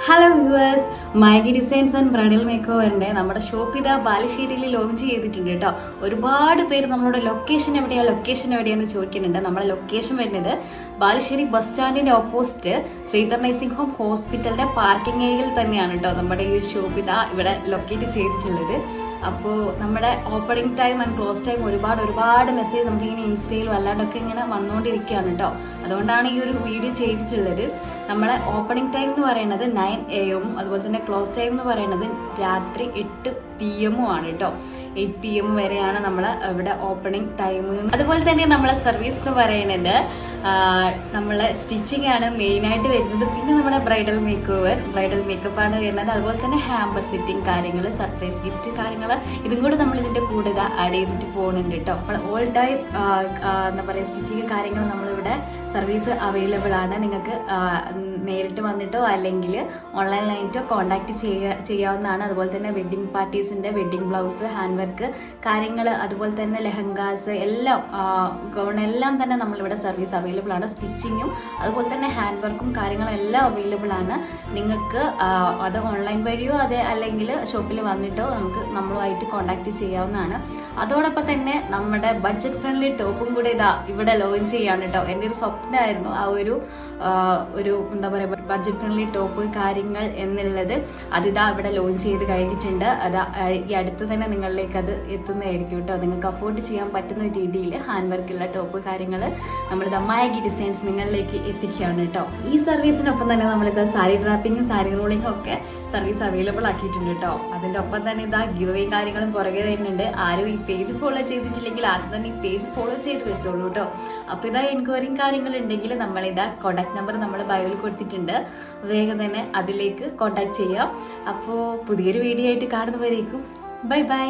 Hello viewers, മൈഗി designs and bridal മേക്കോവറിന്റെ നമ്മുടെ ഷോപ്പ് ഇതാ ബാലുശ്ശേരിയിൽ ലോഞ്ച് ചെയ്തിട്ടുണ്ട് കേട്ടോ. ഒരുപാട് പേര് നമ്മളോട് ലൊക്കേഷൻ എവിടെയാന്ന് ചോദിക്കുന്നുണ്ട്. നമ്മുടെ ലൊക്കേഷൻ വരുന്നത് ബാലുശ്ശേരി ബസ് സ്റ്റാൻഡിന്റെ ഓപ്പോസിറ്റ് ശ്രീധർ നഴ്സിംഗ് ഹോം ഹോസ്പിറ്റലിന്റെ പാർക്കിംഗ് ഏരിയയിൽ തന്നെയാണ് കേട്ടോ നമ്മുടെ ഈ ഷോപ്പ് ഇതാ ഇവിടെ ലൊക്കേറ്റ് ചെയ്തിട്ടുള്ളത്. അപ്പോൾ നമ്മുടെ opening time and close time ഒരുപാട് മെസ്സേജ് നമുക്ക് ഇങ്ങനെ ഇൻസ്റ്റയിലും അല്ലാണ്ടൊക്കെ ഇങ്ങനെ വന്നുകൊണ്ടിരിക്കുകയാണ് കേട്ടോ. അതുകൊണ്ടാണ് ഈ ഒരു വീഡിയോ ചെയ്തിട്ടുള്ളത്. നമ്മളെ ഓപ്പണിംഗ് ടൈം എന്ന് പറയുന്നത് 9 AM അതുപോലെ തന്നെ ക്ലോസ് ടൈം എന്ന് പറയുന്നത് രാത്രി 8 PM ആണ് കേട്ടോ. 8 PM വരെയാണ് നമ്മളെ ഇവിടെ ഓപ്പണിംഗ് ടൈം. അതുപോലെ തന്നെ നമ്മളെ സർവീസ് എന്ന് പറയുന്നത് നമ്മളെ സ്റ്റിച്ചിങ് ആണ് മെയിൻ ആയിട്ട് വരുന്നത്. പിന്നെ നമ്മുടെ ബ്രൈഡൽ മേക്കപ്പ് ആണ് വരുന്നത്. അതുപോലെ തന്നെ ഹാമ്പർ സെറ്റിംഗ് കാര്യങ്ങൾ, സർപ്രൈസ് ഗിഫ്റ്റ് കാര്യങ്ങൾ, ഇതും കൂടെ നമ്മൾ ഇതിന്റെ കൂടെ ആഡ് ചെയ്തിട്ട് പോകുന്നുണ്ട് കേട്ടോ. അപ്പോൾ ഓൾ ടൈം എന്താ പറയുക സ്റ്റിച്ചിങ് കാര്യങ്ങൾ നമ്മളിവിടെ സർവീസ് അവൈലബിൾ ആണ്. നിങ്ങൾക്ക് നേരിട്ട് വന്നിട്ടോ അല്ലെങ്കിൽ ഓൺലൈനായിട്ടോ കോൺടാക്ട് ചെയ്യാവുന്നതാണ്. അതുപോലെ തന്നെ വെഡ്ഡിംഗ് പാർട്ടീസിന്റെ വെഡ്ഡിംഗ് ബ്ലൗസ്, ഹാൻഡ് വർക്ക് കാര്യങ്ങൾ, അതുപോലെ തന്നെ ലെഹങ്കാസ് എല്ലാം ഗൗൺ എല്ലാം തന്നെ നമ്മളിവിടെ സർവീസ് അവൈലബിൾ ആണ്. സ്റ്റിച്ചിങ്ങും അതുപോലെ തന്നെ ഹാൻഡ് വർക്കും കാര്യങ്ങളും എല്ലാം അവൈലബിൾ ആണ്. നിങ്ങൾക്ക് അത് ഓൺലൈൻ വഴിയോ അതെ അല്ലെങ്കിൽ ഷോപ്പിൽ വന്നിട്ടോ നമ്മളുമായിട്ട് കോൺടാക്ട് ചെയ്യാവുന്നതാണ്. അതോടൊപ്പം തന്നെ നമ്മുടെ ബഡ്ജറ്റ് ഫ്രണ്ട്ലി ടോപ്പും കൂടെ ഇവിടെ ലോഞ്ച് ചെയ്യാണ് കേട്ടോ. എൻ്റെ ഒരു സ്വപ്നമായിരുന്നു ആ ഒരു എന്താ പറയുക ബഡ്ജറ്റ് ഫ്രണ്ട്ലി ടോപ്പ് കാര്യങ്ങൾ എന്നുള്ളത്. അതിതാ ഇവിടെ ലോഞ്ച് ചെയ്ത് കഴിഞ്ഞിട്ടുണ്ട്. അത് ഈ അടുത്ത് തന്നെ നിങ്ങളിലേക്ക് അത് എത്തുന്നതായിരിക്കും കേട്ടോ. നിങ്ങൾക്ക് അഫോർഡ് ചെയ്യാൻ പറ്റുന്ന രീതിയിൽ ഹാൻഡ് വർക്കുള്ള ടോപ്പ് കാര്യങ്ങൾ നമ്മളിത് മൈഗി ഡിസൈൻസ് നിങ്ങളിലേക്ക് എത്തിക്കുകയാണ് കേട്ടോ. ഈ സർവീസിനൊപ്പം തന്നെ നമ്മളിത് സാരി ഡ്രാപ്പിങ്ങും സാരി റോളിങ്ങും ഒക്കെ സർവീസ് അവൈലബിൾ ആക്കിയിട്ടുണ്ട് കേട്ടോ. അതിൻ്റെ ഒപ്പം തന്നെ ഇതാ ഗിവ് കാര്യങ്ങളും പുറകെ വരുന്നുണ്ട്. ആരും ഈ പേജ് ഫോളോ ചെയ്തിട്ടില്ലെങ്കിൽ ആദ്യം തന്നെ ഈ പേജ് ഫോളോ ചെയ്ത് വെച്ചോളൂ കേട്ടോ. അപ്പോൾ ഇതാ എൻക്വയറിയും കാര്യങ്ങൾ ഉണ്ടെങ്കിൽ നമ്മളിതാ കോൺടാക്ട് നമ്പർ നമ്മൾ ബയോയിൽ കൊടുത്തിട്ടുണ്ട്. വേഗം തന്നെ അതിലേക്ക് കോൺടാക്ട് ചെയ്യാം. അപ്പോൾ പുതിയൊരു വീഡിയോ ആയിട്ട് കാണുന്നവരേക്കും ബൈ ബൈ.